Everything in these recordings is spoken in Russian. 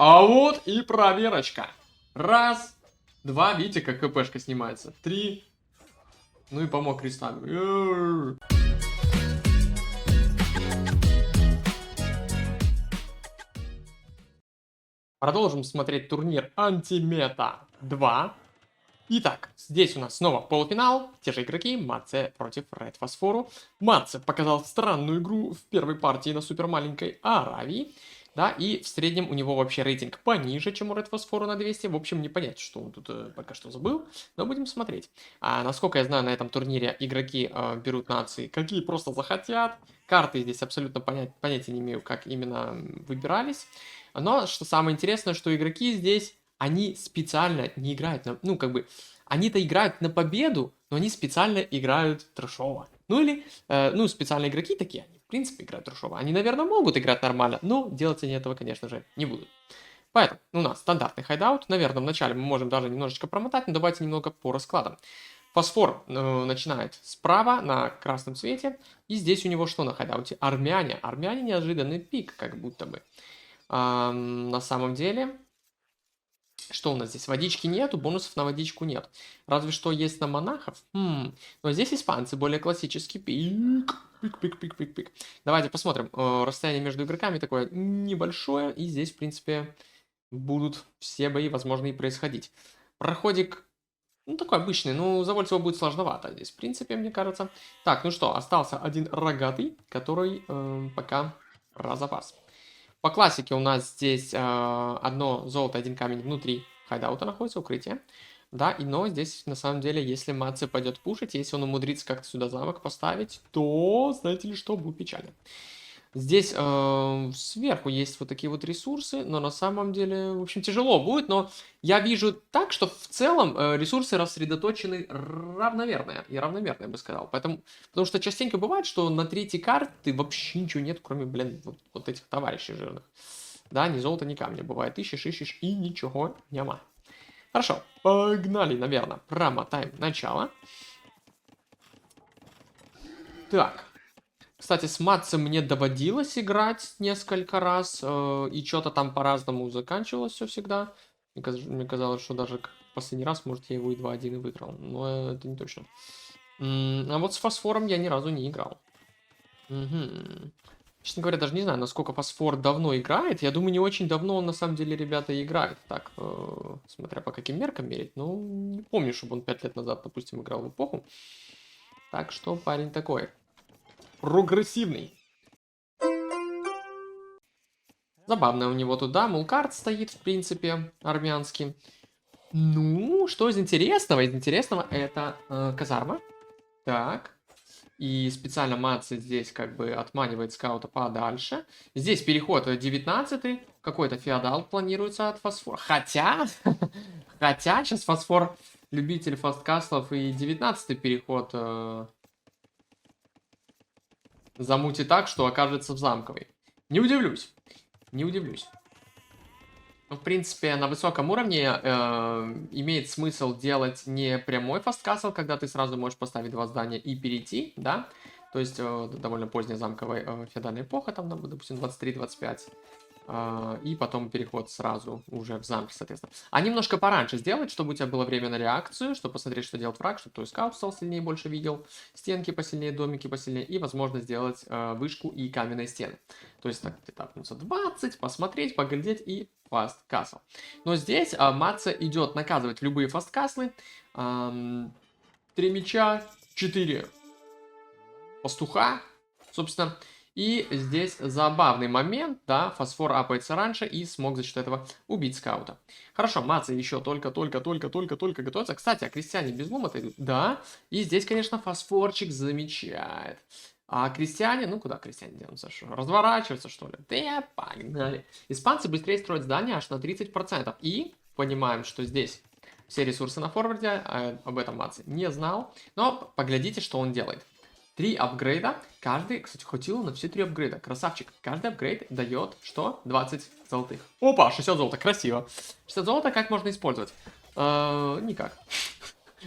А вот и проверочка. Раз, два, видите, как хпшка снимается. Три. Ну и помог крестами. Продолжим смотреть турнир Антимета 2. Итак, здесь у нас снова полуфинал. Те же игроки, Матце против Red Фосфору. Матце показал странную игру в первой партии на супер маленькой Аравии. Да, и в среднем у него вообще рейтинг пониже, чем у Red Фосфору на 200. В общем, не понять, что он тут пока что забыл. Но будем смотреть. А насколько я знаю, на этом турнире игроки берут нации, какие просто захотят. Карты здесь абсолютно понятия не имею, как именно выбирались. Но, что самое интересное, что игроки здесь, они специально не играют на... Ну, как бы, они-то играют на победу, но они специально играют трэшово. Ну, или, ну, специально игроки такие, они, в принципе, играют трэшово. Они, наверное, могут играть нормально, но делать они этого, конечно же, не будут. Поэтому у нас стандартный хайдаут. Наверное, вначале мы можем даже немножечко промотать, но давайте немного по раскладам. Фосфор начинает справа на красном цвете. И здесь у него что на хайдауте? Армяне. Армяне неожиданный пик, как будто бы. На самом деле, что у нас здесь? Водички нету, бонусов на водичку нет. Разве что есть на монахов. Но здесь испанцы, более классический пик. Пик. Давайте посмотрим. Расстояние между игроками такое небольшое. И здесь, в принципе, будут все бои, возможно, и происходить. Проходик, ну, такой обычный. Ну, заводить его будет сложновато здесь, в принципе, мне кажется. Так, ну что, остался один рогатый, который пока про запас. По классике у нас здесь одно золото, один камень внутри хайдаута находится, укрытие. Да, но здесь на самом деле, если Матце пойдет пушить, если он умудрится как-то сюда замок поставить, то, знаете ли что, будет печально. Здесь сверху есть вот такие вот ресурсы, но на самом деле, в общем, тяжело будет, но я вижу так, что в целом ресурсы рассредоточены равномерно, и равномерно, я бы сказал. Поэтому, потому что частенько бывает, что на третьей карте вообще ничего нет, кроме, блин, вот этих товарищей жирных. Да, ни золота, ни камня. Бывает, ищешь, и ничего нема. Хорошо, погнали, наверное, промотаем начало. Так. Кстати, с Матцем мне доводилось играть несколько раз, и что-то там по-разному заканчивалось все всегда. Мне казалось, что даже последний раз, может, я его и 2-1 и выиграл, но это не точно. А вот с Фосфором я ни разу не играл. Угу. Честно говоря, даже не знаю, насколько Фосфор давно играет. Я думаю, не очень давно он на самом деле, ребята, играет. Так, смотря по каким меркам мерить. Ну, не помню, чтобы он 5 лет назад, допустим, играл в эпоху. Так что парень такой. Прогрессивный. Забавно у него туда мулкарт стоит, в принципе, армянский. Ну, что из интересного? Из интересного это казарма. Так. И специально Матце здесь как бы отманивает скаута подальше. Здесь переход 19-й. Какой-то феодал планируется от Фосфора. Хотя сейчас Фосфор любитель фасткаслов и 19-й переход замутит так, что окажется в замковой. Не удивлюсь. Не удивлюсь. Ну, в принципе, на высоком уровне имеет смысл делать не прямой фасткасл, когда ты сразу можешь поставить 2 здания и перейти, да? То есть довольно поздняя замковая феодальная эпоха, там, допустим, 23-25. И потом переход сразу уже в замки, соответственно. А немножко пораньше сделать, чтобы у тебя было время на реакцию, чтобы посмотреть, что делает враг, чтобы твой скаут стал сильнее, больше видел, стенки посильнее, домики посильнее, и, возможно, сделать вышку и каменные стены. То есть так, этапнуться 20, посмотреть, поглядеть и фаст касл. Но здесь Матце идет наказывать любые фасткаслы. 3 меча, 4 пастуха, собственно. И здесь забавный момент, да, Фосфор апается раньше и смог за счет этого убить скаута. Хорошо, Матце еще только готовится. Кстати, а крестьяне без лума идут? Да, и здесь, конечно, Фосфорчик замечает. А крестьяне, ну куда крестьяне денутся? Что, разворачиваются, что ли? Да, погнали. Испанцы быстрее строят здания аж на 30%. И понимаем, что здесь все ресурсы на форварде, об этом Матце не знал. Но поглядите, что он делает. 3 апгрейда, каждый, кстати, хватило на все 3 апгрейда, красавчик. Каждый апгрейд дает, что? 20 золотых. Опа, 60 золота, красиво. 60 золота как можно использовать? Никак.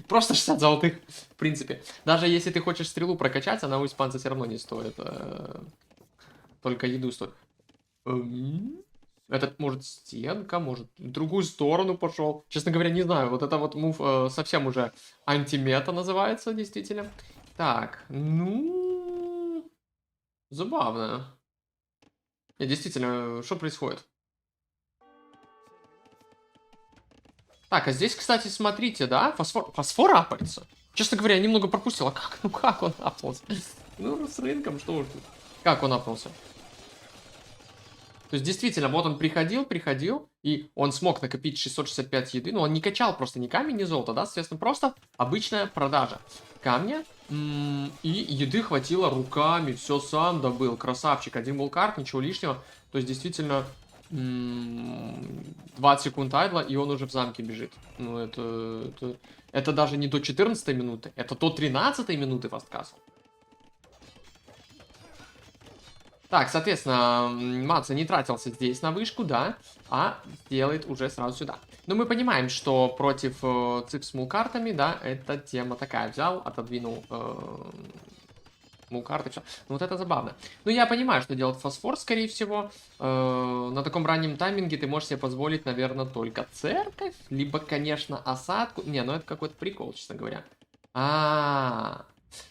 Просто 60 золотых, в принципе. Даже если ты хочешь стрелу прокачать, она у испанца все равно не стоит. Только еду стоит. Этот, может, стенка, может, в другую сторону пошел. Честно говоря, не знаю. Вот это вот мув совсем уже антимета называется, действительно. Так, ну... Забавно. Не, действительно, что происходит? Так, а здесь, кстати, смотрите, да? Фосфор апается. Честно говоря, я немного пропустил. А как? Ну как он апнулся? Ну, с рынком, что уж тут. Как он апнулся? То есть, действительно, вот он приходил, и он смог накопить 665 еды, но он не качал просто ни камень, ни золото, да, соответственно, просто обычная продажа камня, и еды хватило руками, все сам добыл, красавчик, один вулкард, ничего лишнего, то есть, действительно, 20 секунд айдла, и он уже в замке бежит. Ну, это даже не до 14 минуты, это до 13 минуты фасткасл. Так, соответственно, Маца не тратился здесь на вышку, да, а делает уже сразу сюда. Но мы понимаем, что против цып с мулкартами, да, эта тема такая. Взял, отодвинул мулкарты, все. Ну вот это забавно. Ну я понимаю, что делает фосфор, скорее всего. На таком раннем тайминге ты можешь себе позволить, наверное, только церковь, либо, конечно, осадку. Не, ну это какой-то прикол, честно говоря. То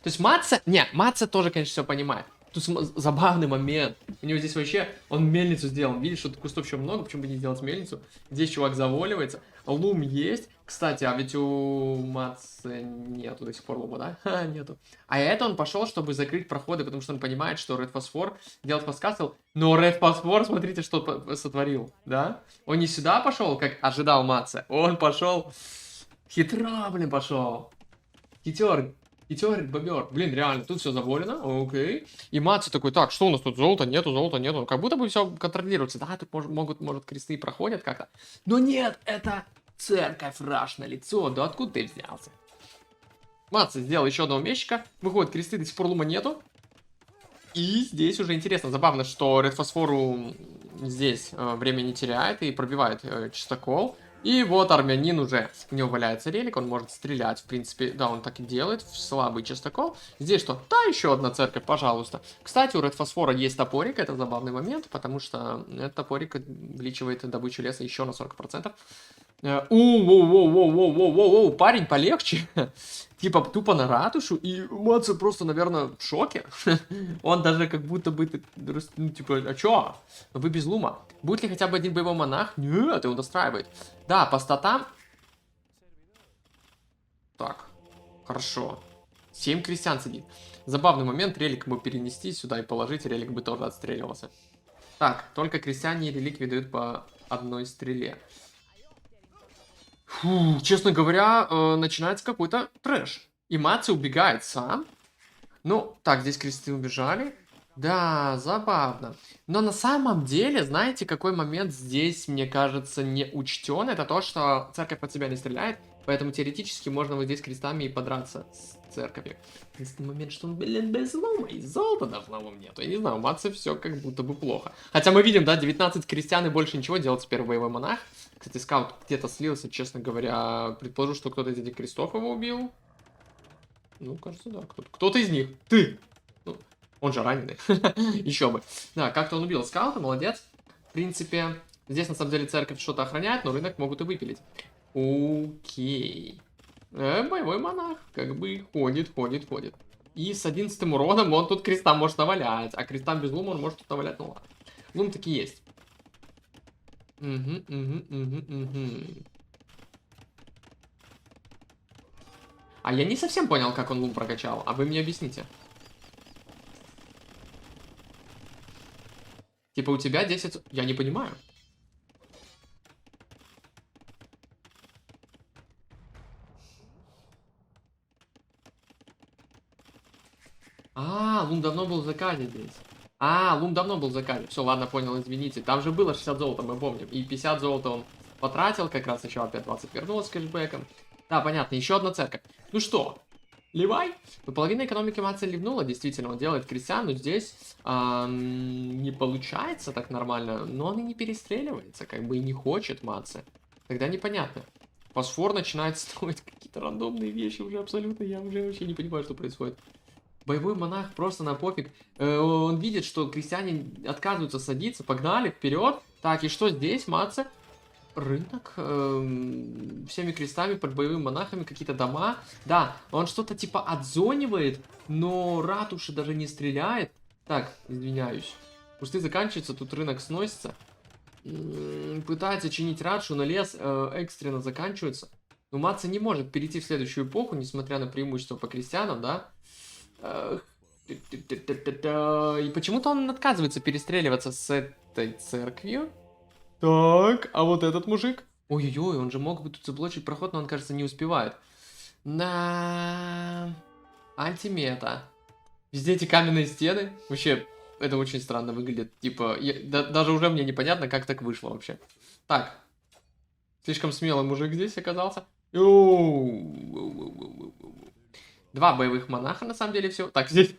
есть Маца... Не, Маца тоже, конечно, все понимает. Тут забавный момент. У него здесь вообще... Он мельницу сделал. Видишь, что кустов еще много, почему бы не сделать мельницу? Здесь чувак заваливается. Лум есть. Кстати, а ведь у Маца нету до сих пор лума, да? Ха, нету. А это он пошел, чтобы закрыть проходы, потому что он понимает, что Red Phosphor делает фаскасл. Но Red Phosphor, смотрите, что сотворил, да? Он не сюда пошел, как ожидал Маца. Он пошел... Хитро, блин, пошел. Хитер, бобер. Блин, реально, тут все завалено, окей. И Мацу такой, так, что у нас тут? Золота нету. Как будто бы все контролируется. Да, тут может кресты проходят как-то. Но нет, это церковь раш на лицо. Да откуда ты взялся? Маца сделал еще одного мечика. Выходит, кресты до сих пор лума нету. И здесь уже интересно, забавно, что Red Фосфору здесь время не теряет и пробивает чистокол. И вот армянин уже, у него валяется релик, он может стрелять, в принципе, да, он так и делает, в слабый частокол. Здесь что? Да, еще одна церковь, пожалуйста. Кстати, у Red Фосфора есть топорик, это забавный момент, потому что этот топорик увеличивает добычу леса еще на 40%. Воу, парень, полегче. Типа тупо на ратушу, и Маца просто, наверное, в шоке. Он даже как будто бы, ну, типа, а чё? Вы без лума. Будет ли хотя бы один боевой монах? Нет, его достраивает. Да, по статам... Так, хорошо. 7 крестьян сидит. Забавный момент, релик бы перенести сюда и положить, релик бы тоже отстреливался. Так, только крестьяне и реликвии дают по одной стреле. Фу, честно говоря, начинается какой-то трэш. И Маци убегает сам. Ну, так, здесь кресты убежали. Да, забавно. Но на самом деле, знаете, какой момент здесь, мне кажется, не учтен? Это то, что церковь под себя не стреляет. Поэтому теоретически можно вот здесь крестами и подраться с церковью. Единственный момент, что он, блин, без лома, и золота даже на лом нету. Я не знаю, у Мацы все как будто бы плохо. Хотя мы видим, да, 19 крестьян и больше ничего делать первый боевой монах. Кстати, скаут где-то слился, честно говоря. Предположу, что кто-то из этих крестов его убил. Ну, кажется, да. Кто-то из них. Ты! Ну, он же раненый. Еще бы. Да, как-то он убил скаута, молодец. В принципе, здесь на самом деле церковь что-то охраняет, но рынок могут и выпилить. Окей. Боевой монах. Как бы ходит. И с 11 уроном он тут креста может навалять. А крестам без лума он может тут навалять. Ну ладно. Лум таки есть. А я не совсем понял, как он лум прокачал. А вы мне объясните. Типа у тебя 10... Я не понимаю. Лум давно был в заказе здесь. Лум давно был в заказе. Все, ладно, понял, извините. Там же было 60 золота, мы помним. И 50 золота он потратил, как раз еще опять 20 вернулось с кэшбэком. Да, понятно, еще одна церковь. Ну что, ливай? Ну, половина экономики Маца ливнула, действительно, он делает крестьян, но здесь не получается так нормально. Но он и не перестреливается, как бы и не хочет Маца. Тогда непонятно. Фосфор начинает строить какие-то рандомные вещи уже абсолютно, я уже вообще не понимаю, что происходит. Боевой монах просто на пофиг. Он видит, что крестьяне отказываются садиться. Погнали вперед. Так, и что здесь, Маце? Рынок, всеми крестами под боевыми монахами, какие-то дома. Да, он что-то типа отзонивает, но ратуши даже не стреляет. Так, извиняюсь. Кусты заканчиваются, тут рынок сносится. Пытается чинить ратушу, но лес экстренно заканчивается. Но Маца не может перейти в следующую эпоху, несмотря на преимущество по крестьянам, да? И почему-то он отказывается перестреливаться с этой церковью. Так, а вот этот мужик? Ой-ой-ой, он же мог бы тут заблочить проход, но он, кажется, не успевает. На антимета. Везде эти каменные стены. Вообще, это очень странно выглядит. Типа, даже уже мне непонятно, как так вышло вообще. Так. Слишком смелый мужик здесь оказался. Два боевых монаха, на самом деле, все. Так, здесь...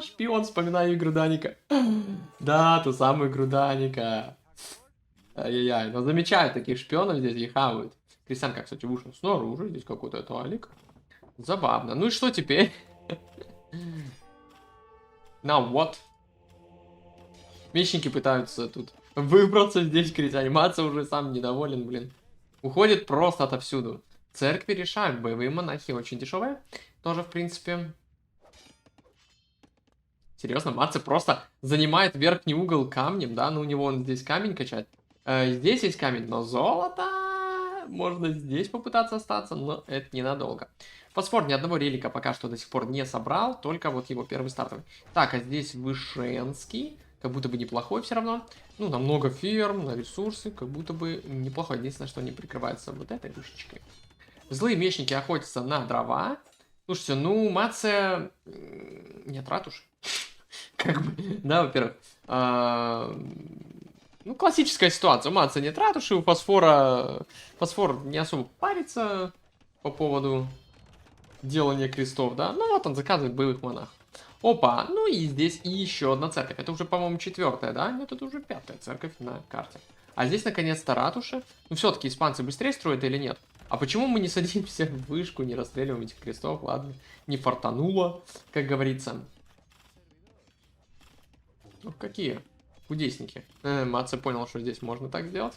шпион, вспоминаю игру Даника. Да, ту самую игру Даника. Ай-яй-яй, но замечают таких шпионов здесь и хавают. Крестьянка, кстати, вышла снаружи, здесь какой-то туалик. Забавно. Ну и что теперь? Now what? Мечники пытаются тут выбраться здесь, анимация уже сам недоволен, блин. Уходит просто отовсюду. Церкви решают, боевые монахи очень дешевые. Тоже, в принципе... Серьезно, Маце просто занимает верхний угол камнем, да? Ну, у него он здесь камень качает. Здесь есть камень, но золото... Можно здесь попытаться остаться, но это ненадолго. Фосфор ни одного релика пока что до сих пор не собрал, только вот его первый стартовый. Так, а здесь Вышенский, как будто бы неплохой все равно. Ну, на много ферм, на ресурсы, как будто бы неплохой. Единственное, что не прикрывается вот этой вышечкой. Злые мечники охотятся на дрова. Слушайте, ну, Маце... Нет, ратуши. Как бы, да, во-первых. Ну, классическая ситуация. У Маце нет ратуши, у Фосфора... Фосфор не особо парится по поводу делания крестов, да. Ну, вот он заказывает боевых монахов. Опа, ну и здесь и еще одна церковь. Это уже, по-моему, 4-я, да? Нет, это уже 5-я церковь на карте. А здесь, наконец-то, ратуша. Ну, все-таки испанцы быстрее строят или нет? А почему мы не садимся в вышку, не расстреливаем этих крестов? Ладно, не фартануло, как говорится. Ну, какие кудесники. Маце понял, что здесь можно так сделать.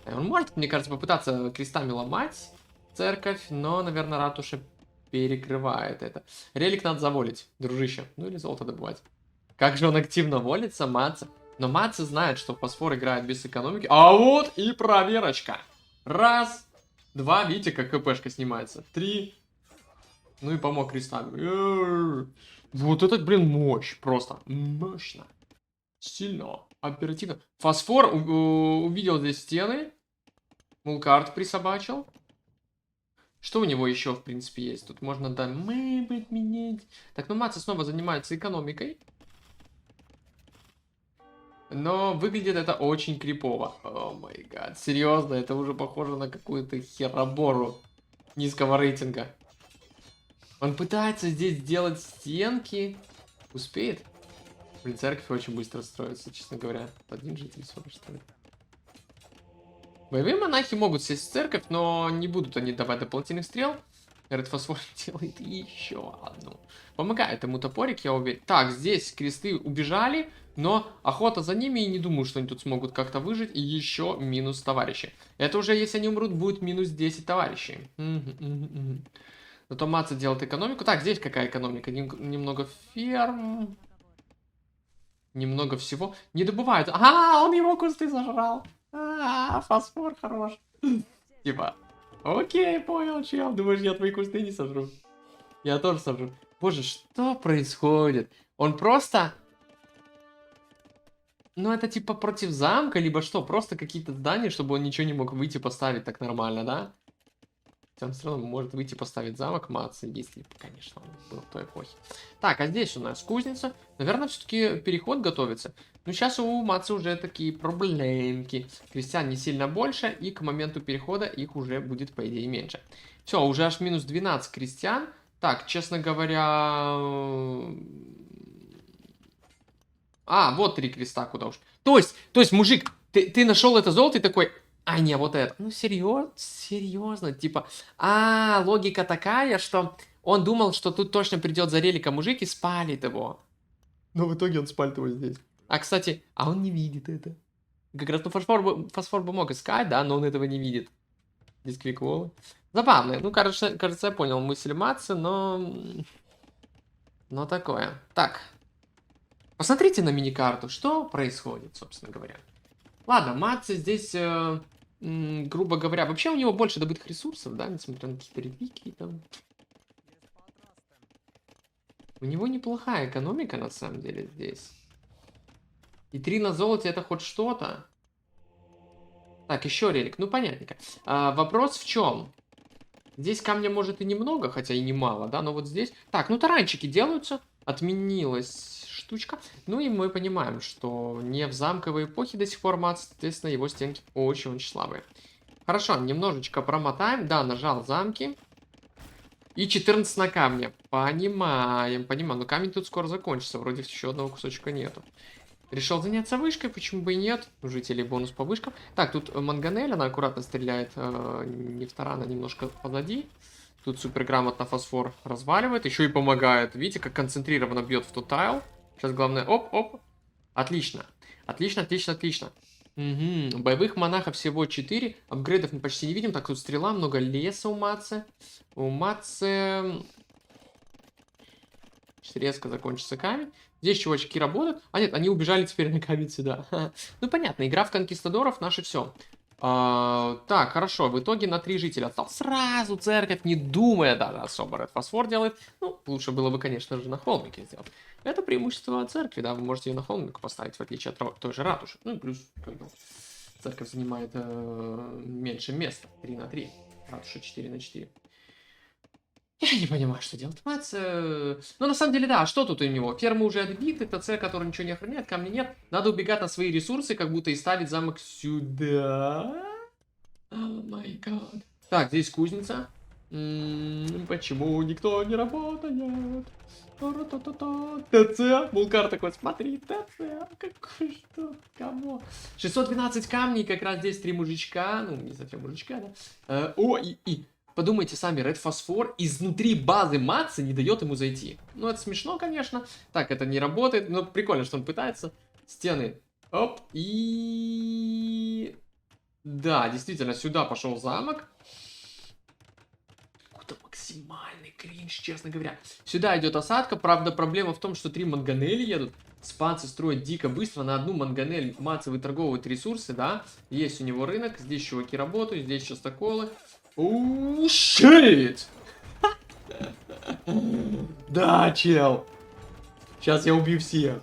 Он может, мне кажется, попытаться крестами ломать церковь, но, наверное, ратуша перекрывает это. Релик надо заволить, дружище. Ну или золото добывать. Как же он активно волится, Маце. Но Маце знает, что Фосфор играет без экономики. А вот и проверочка. Раз, два, видите, как КПшка снимается. 3. Ну и помог крестами. Вот этот, блин, мощь. Просто мощно. Сильно. Оперативно. Фосфор увидел здесь стены. Мулкарт присобачил. Что у него еще, в принципе, есть? Тут можно домы менять. Так, ну Маце снова занимается экономикой. Но выглядит это очень крипово. О май гад. Серьезно, это уже похоже на какую-то херобору низкого рейтинга. Он пытается здесь сделать стенки. Успеет? Блин, церковь очень быстро строится, честно говоря. Один житель 40, что ли. Боевые монахи могут сесть в церковь, но не будут они давать дополнительных стрел. Red Фосфор делает еще одну. Помогает ему топорик, я уверен. Так, здесь кресты убежали, но охота за ними, и не думаю, что они тут смогут как-то выжить. И еще минус товарищи. Это уже, если они умрут, будет минус 10 товарищей. Зато Маце делает экономику. Так, здесь какая экономика? Немного ферм. Немного всего. Не добывают. А, он его кусты зажрал. Фосфор хорош. Типа, окей, понял, чел. Думаешь, я твои кусты не сожру? Я тоже сожру. Боже, что происходит? Он просто... Ну, это типа против замка, либо что? Просто какие-то здания, чтобы он ничего не мог выйти поставить так нормально, да? Он все равно может выйти поставить замок Маце, если, конечно, он был в той эпохе. Так, а здесь у нас кузница. Наверное, все-таки переход готовится. Но сейчас у Маце уже такие проблемки. Крестьян не сильно больше, и к моменту перехода их уже будет, по идее, меньше. Все, уже аж минус 12 крестьян. Так, честно говоря... вот 3 креста, куда уж. То есть, мужик, ты нашел это золото и такой... А, не, вот это. Ну, серьезно, типа... логика такая, что он думал, что тут точно придет за реликом мужик и спалит его. Но в итоге он спалит его здесь. А, кстати, он не видит это. Как раз, ну, фосфор бы мог искать, да, но он этого не видит. Здесь квикволы. Забавно. Ну, кажется, я понял мысль Матса, но такое. Так, посмотрите на миникарту, что происходит, собственно говоря. Ладно, Матса здесь, грубо говоря, вообще у него больше добытых ресурсов, да, несмотря на какие-то реликвии там. У него неплохая экономика, на самом деле, здесь. И 3 на золоте это хоть что-то. Так, еще релик. Ну, понятненько. Вопрос в чем? Здесь камня может и немного, хотя и немало, да, но вот здесь... Так, ну, таранчики делаются. Отменилась штучка. Ну, и мы понимаем, что не в замковой эпохе до сих пор мат, соответственно, его стенки очень-очень слабые. Хорошо, немножечко промотаем. Да, нажал замки. И 14 на камне. Понимаем, понимаем. Но камень тут скоро закончится. Вроде еще одного кусочка нету. Решил заняться вышкой, почему бы и нет. У жителей бонус по вышкам. Так, тут Манганель, она аккуратно стреляет. Нефтарана немножко позади. Тут супер грамотно фосфор разваливает. Еще и помогает. Видите, как концентрированно бьет в тот тайл. Сейчас главное... Оп-оп. Отлично. Отлично, отлично, отлично. Угу. Боевых монахов всего 4. Апгрейдов мы почти не видим. Так, тут стрела, много леса у Матсы. У Матсы... Резко закончится камень. Здесь чувачки работают. А нет, они убежали теперь на камень сюда. Ну понятно, игра в конкистадоров наше все. Так, хорошо, в итоге на 3 жителя осталось. Сразу церковь, не думая даже особо. Red Фосфор делает. Ну, лучше было бы, конечно же, на холмике сделать. Это преимущество церкви, да, вы можете ее на холмик поставить, в отличие от той же ратуши. Ну и плюс, как бы, церковь занимает меньше места, 3 на 3. Ратуша 4 на 4. Я не понимаю, что делать. Ну, на самом деле, да, что тут у него? Фермы уже отбиты, ТЦ, который ничего не охраняет, камня нет. Надо убегать на свои ресурсы, как будто и ставить замок сюда. О май гад. Так, здесь кузница. Почему никто не работает? ТЦ. Мулкар такой, смотри, ТЦ. Какой что? Кому? 612 камней, как раз здесь 3 мужичка. Ну, не совсем мужичка, да. Подумайте сами, Red Фосфор изнутри базы Матса не дает ему зайти. Ну, это смешно, конечно. Так, это не работает. Но прикольно, что он пытается. Стены. Оп. И... Да, действительно, сюда пошел замок. Какой-то максимальный кринж, честно говоря. Сюда идет осадка. Правда, проблема в том, что 3 манганели едут. Спанцы строят дико быстро. На одну манганель Матса выторговывают ресурсы, да. Есть у него рынок. Здесь чуваки работают. Здесь частоколы. Оу, щит! Да, чел. Сейчас я убью всех.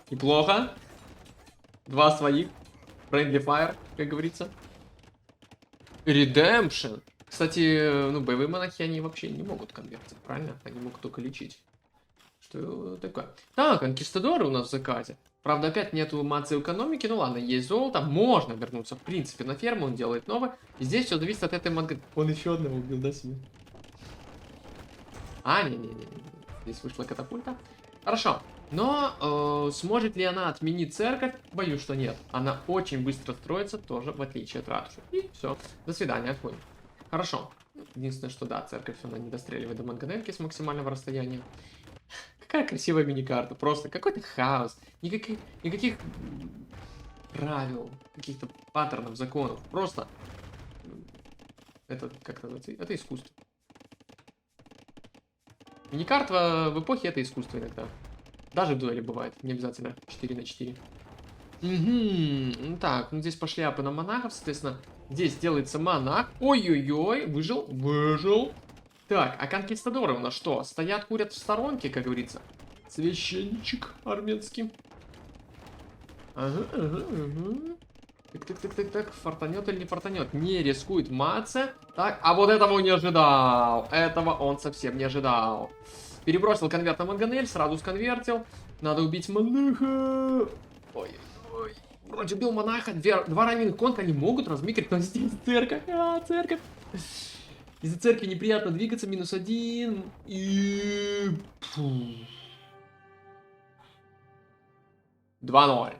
Неплохо. 2 своих. Friendly Fire, как говорится. Redemption. Кстати, ну, боевые монахи, они вообще не могут конвертить, правильно? Они могут только лечить. Что такое? Так, конкистадоры у нас в заказе. Правда, опять нету Матса экономики. Ну ладно, есть золото. Можно вернуться, в принципе, на ферму. Он делает новое. И здесь все зависит от этой манга. Он еще одного убил, да, себе? Не-не-не. Здесь вышла катапульта. Хорошо. Но сможет ли она отменить церковь? Боюсь, что нет. Она очень быстро строится, тоже в отличие от ратуши. И все. До свидания, отходим. Хорошо. Единственное, что да, церковь она не достреливает до манганельки с максимального расстояния. Какая красивая миникарта. Просто какой-то хаос. Никаких правил, каких-то паттернов, законов. Просто это, как называется, это искусство. Миникарта в эпохе это искусство иногда. Даже в дуэли бывает. Не обязательно 4 на 4. Угу. Так, ну здесь пошли апы на монахов, соответственно. Здесь делается монах. Ой-ой-ой, выжил. Выжил. Так, а конкистадоры у нас что? Стоят, курят в сторонке, как говорится. Священничек армянский. Ага. Так. Фартанет или не фартанет? Не рискует Матсе. Так, а вот этого он не ожидал. Этого он совсем не ожидал. Перебросил конверт на Манганель, сразу сконвертил. Надо убить монаха. Ой-ой-ой. Вроде убил монаха. 2 раненых конка, они могут размикрить, но здесь церковь. Церковь. Из-за церкви неприятно двигаться. -1. И... 2-0.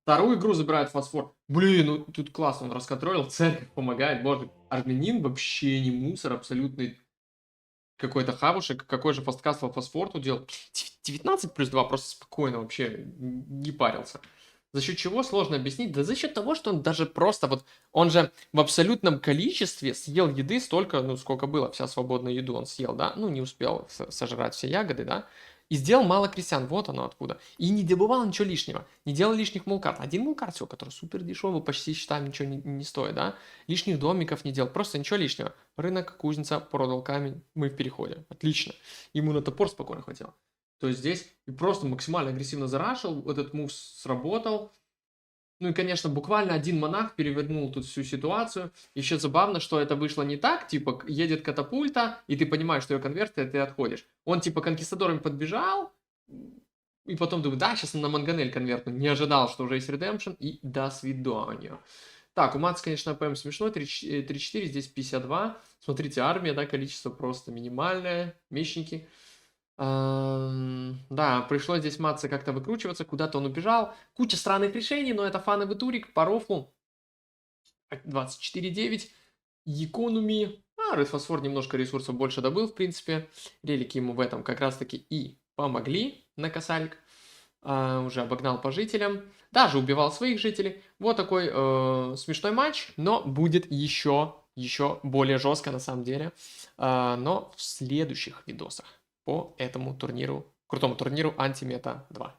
Вторую игру забирает фосфор. Блин, ну тут классно он расконтролил. Церковь помогает. Боже, армянин вообще не мусор. Абсолютный какой-то хавушек. Какой же фасткаст фосфор тут делал? 19 плюс 2. Просто спокойно вообще не парился. За счет чего сложно объяснить? Да за счет того, что он даже просто вот, он же в абсолютном количестве съел еды столько, ну, сколько было, вся свободную еду он съел, да, ну, не успел сожрать все ягоды, да, и сделал мало крестьян, вот оно откуда. И не добывал ничего лишнего, не делал лишних мулкарт. Один мулкарт всего, который супер дешевый, почти, считаем, ничего не стоит, да, лишних домиков не делал, просто ничего лишнего. Рынок, кузница, продал камень, мы в переходе, отлично. Ему на топор спокойно хватило. То есть здесь и просто максимально агрессивно зарашил, этот мув сработал. Ну и, конечно, буквально один монах перевернул тут всю ситуацию. Еще забавно, что это вышло не так, типа, едет катапульта, и ты понимаешь, что ее конверсия, и ты отходишь. Он, типа, конкистадорами подбежал, и потом думаю, да, сейчас на Манганель конвертну. Не ожидал, что уже есть редемпшн, и до свидания. Так, у Мац, конечно, АПМ смешной, 3-4, здесь 52. Смотрите, армия, да, количество просто минимальное, мечники. Да, пришлось здесь Матце как-то выкручиваться, куда-то он убежал. Куча странных решений, но это фановый турик по рофлу. 24-9. Экономи. Red Phosphor немножко ресурсов больше добыл, в принципе. Релики ему в этом как раз-таки и помогли на косарик. Уже обогнал по жителям. Даже убивал своих жителей. Вот такой смешной матч, но будет еще более жестко на самом деле. Но в следующих видосах по этому турниру, крутому турниру Антимета 2.